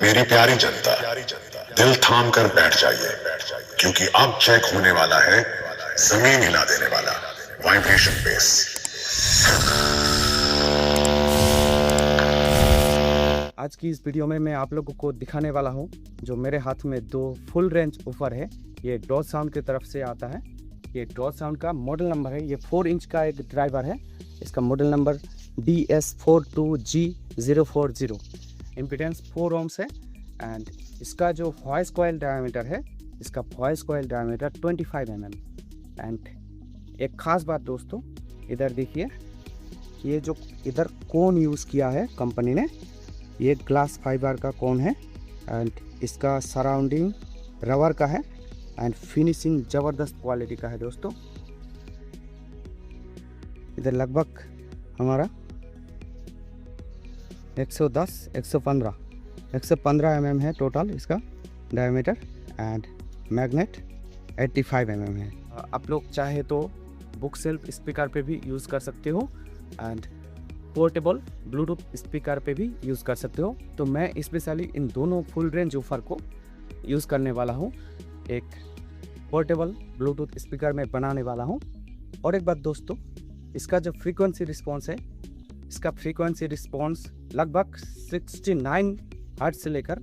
मेरी प्यारी जनता, दिल थाम कर बैठ जाइए, क्योंकि अब चेक होने वाला है जमीन हिला देने वाला वाइब्रेशन बेस। आज की इस वीडियो में मैं आप लोगों को दिखाने वाला हूं जो मेरे हाथ में दो फुल रेंज ऑफर है। ये डॉज साउंड की तरफ से आता है। ये डॉज साउंड का मॉडल नंबर है। ये 4 इंच का एक ड्राइवर है। इसका model number DS42G040। Impedance 4 ohms है। एंड इसका जो वॉइस कॉइल डायमीटर है, इसका voice coil diameter 25 mm। And एक ख़ास बात दोस्तों, इधर देखिए, ये जो इधर कोन यूज़ किया है कंपनी ने, ये ग्लास फाइबर का कोन है। एंड इसका सराउंडिंग रबर का है। एंड फिनिशिंग ज़बरदस्त क्वालिटी का है दोस्तों। इधर लगभग हमारा 115 mm है टोटल इसका डायमीटर। एंड मैग्नेट 85 mm है। आप लोग चाहे तो बुक सेल्फ स्पीकर पे भी यूज़ कर सकते हो एंड पोर्टेबल ब्लूटूथ स्पीकर पे भी यूज़ कर सकते हो। तो मैं स्पेशली इन दोनों फुल रेंज ऑफर को यूज़ करने वाला हूँ। एक पोर्टेबल ब्लूटूथ स्पीकर में बनाने वाला हूँ। और एक बात दोस्तों, इसका जो फ्रीक्वेंसी रिस्पॉन्स है, इसका फ्रीक्वेंसी रिस्पॉन्स लगभग 69 हर्ट्ज से लेकर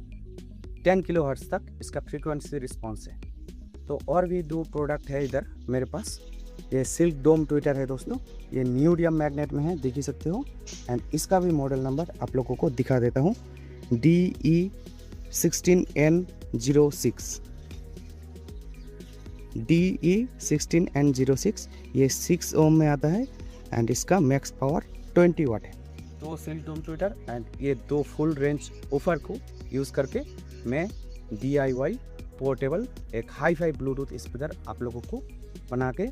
10 किलो हर्ट्ज तक इसका फ्रीक्वेंसी रिस्पॉन्स है। तो और भी दो प्रोडक्ट है इधर मेरे पास। ये सिल्क डोम ट्विटर है दोस्तों। ये न्यूडियम मैग्नेट में है, देख ही सकते हो। एंड इसका भी मॉडल नंबर आप लोगों को दिखा देता हूँ, DE16N06। DE16N06 ये 6 ohm में आता है। एंड इसका मैक्स पावर 20 वाट है। दो सिल्क डोम ट्विटर एंड ये दो फुल रेंज ऑफर को यूज़ करके मैं DIY पोर्टेबल एक हाई फाई ब्लूटूथ स्पीकर आप लोगों को बना के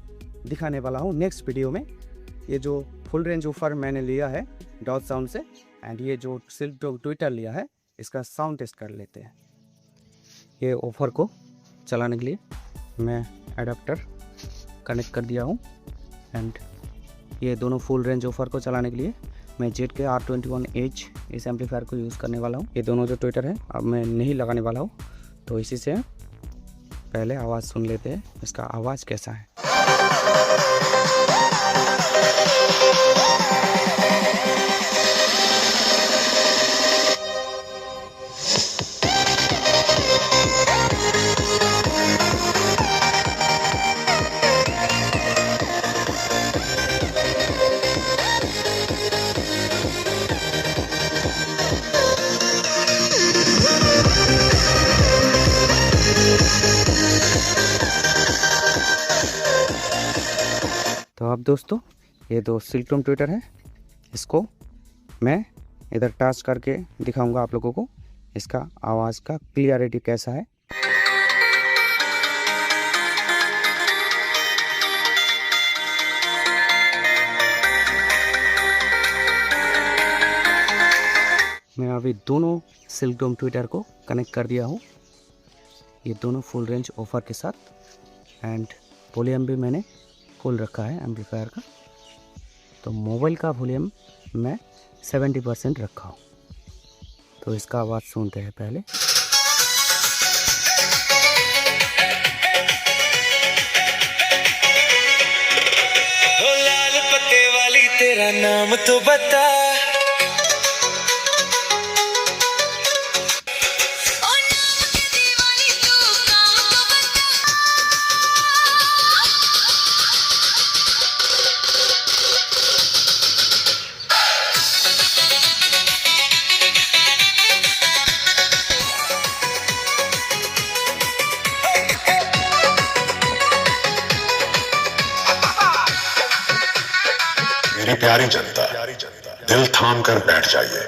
दिखाने वाला हूँ नेक्स्ट वीडियो में। ये जो फुल रेंज ऑफर मैंने लिया है डॉज साउंड से, एंड ये जो सिल्क डोम ट्विटर लिया है, इसका साउंड टेस्ट कर लेते हैं। ये ऑफर को चलाने के लिए मैं एडाप्टर कनेक्ट कर दिया हूँ। एंड ये दोनों फुल रेंज ऑफर को चलाने के लिए मैं ZK R21H इस एम्पलीफायर को यूज़ करने वाला हूँ। ये दोनों जो ट्विटर है अब मैं नहीं लगाने वाला हूँ, तो इसी से पहले आवाज़ सुन लेते हैं, इसका आवाज़ कैसा है। तो अब दोस्तों, ये दो सिल्क डोम ट्विटर है, इसको मैं इधर टच करके दिखाऊंगा आप लोगों को इसका आवाज़ का क्लियरिटी कैसा है। मैं अभी दोनों सिल्क डोम ट्विटर को कनेक्ट कर दिया हूँ, ये दोनों फुल रेंज ऑफर के साथ। एंड वॉल्यूम भी मैंने खोल रखा है एम्पलीफायर का। तो मोबाइल का वॉल्यूम मैं 70% रखा हूँ। तो इसका आवाज़ सुनते हैं पहले। ओ लाल पत्ते वाली तेरा नाम तो बता, मेरी प्यारी जनता, दिल थाम कर बैठ जाइए,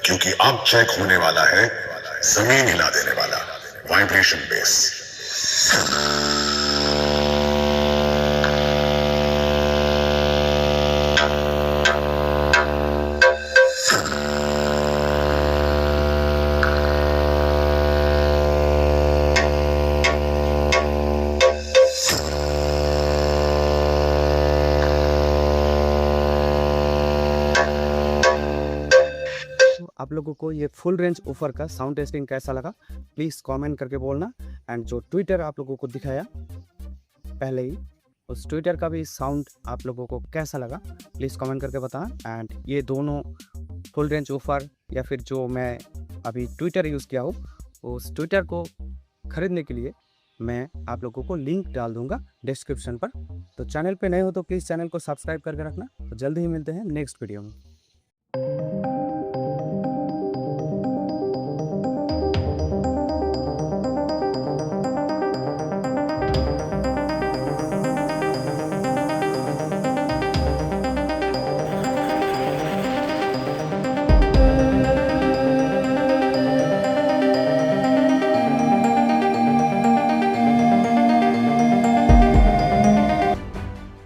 क्योंकि अब चेक होने वाला है जमीन हिला देने वाला वाइब्रेशन बेस। आप लोगों को ये फुल रेंज ऑफर का साउंड टेस्टिंग कैसा लगा प्लीज़ कमेंट करके बोलना। एंड जो ट्विटर आप लोगों को दिखाया पहले ही, उस ट्विटर का भी साउंड आप लोगों को कैसा लगा प्लीज़ कमेंट करके बताना। एंड ये दोनों फुल रेंज ऑफर या फिर जो मैं अभी ट्विटर यूज़ किया हूँ, उस ट्विटर को ख़रीदने के लिए मैं आप लोगों को लिंक डाल दूंगा डिस्क्रिप्शन पर। तो चैनल पे नए हो तो प्लीज़ चैनल को सब्सक्राइब करके रखना। तो जल्दी ही मिलते हैं नेक्स्ट वीडियो में।